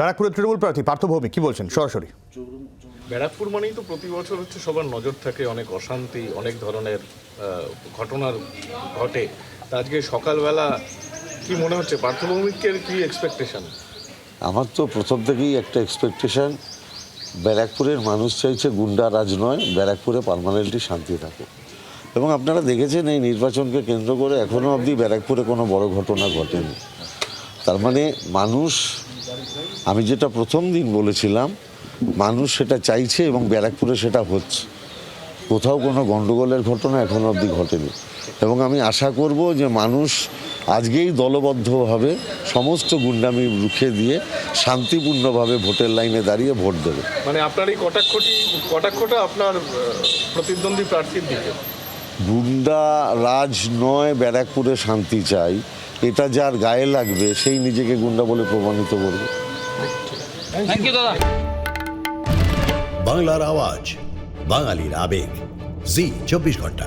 ব্যারাকপুরের তৃণমূল প্রার্থী পার্থ ভৌমিক কি বলছেন সরাসরি। ব্যারাকপুর মানেই তো প্রতি বছর হচ্ছে সবার নজর থাকে, অনেক অশান্তি, অনেক ধরনের ঘটনার ঘটে। তা আজকে সকালবেলা কি মনে হচ্ছে পার্থ ভৌমিকের কি এক্সপেকটেশন? আমার তো প্রথম থেকেই একটা এক্সপেকটেশন, ব্যারাকপুরের মানুষ চাইছে গুন্ডা রাজ নয়, ব্যারাকপুরে পার্মানেন্টলি শান্তি থাকে। এবং আপনারা দেখেছেন এই নির্বাচনকে কেন্দ্র করে এখনও অবধি ব্যারাকপুরে কোনো বড় ঘটনা ঘটেনি। তার মানে মানুষ, আমি যেটা প্রথম দিন বলেছিলাম, মানুষ সেটা চাইছে এবং ব্যারাকপুরে সেটা হচ্ছে। কোথাও কোনো গণ্ডগোলের ঘটনা এখনও অবধি ঘটেনি এবং আমি আশা করব যে মানুষ আজকেই দলবদ্ধভাবে সমস্ত গুন্ডামি রুখে দিয়ে শান্তিপূর্ণভাবে ভোটের লাইনে দাঁড়িয়ে ভোট দেবে। মানে আপনার এই কটাক্ষটা আপনার প্রতিদ্বন্দ্বী প্রার্থীর দিকে। গুন্ডা রাজ নয়, ব্যারাকপুরে শান্তি চাই, এটা যার গায়ে লাগবে সেই নিজেকে গুন্ডা বলে প্রমাণিত করবে। বাংলার আওয়াজ, বাঙালির আবেগ, জি 24 ঘন্টা।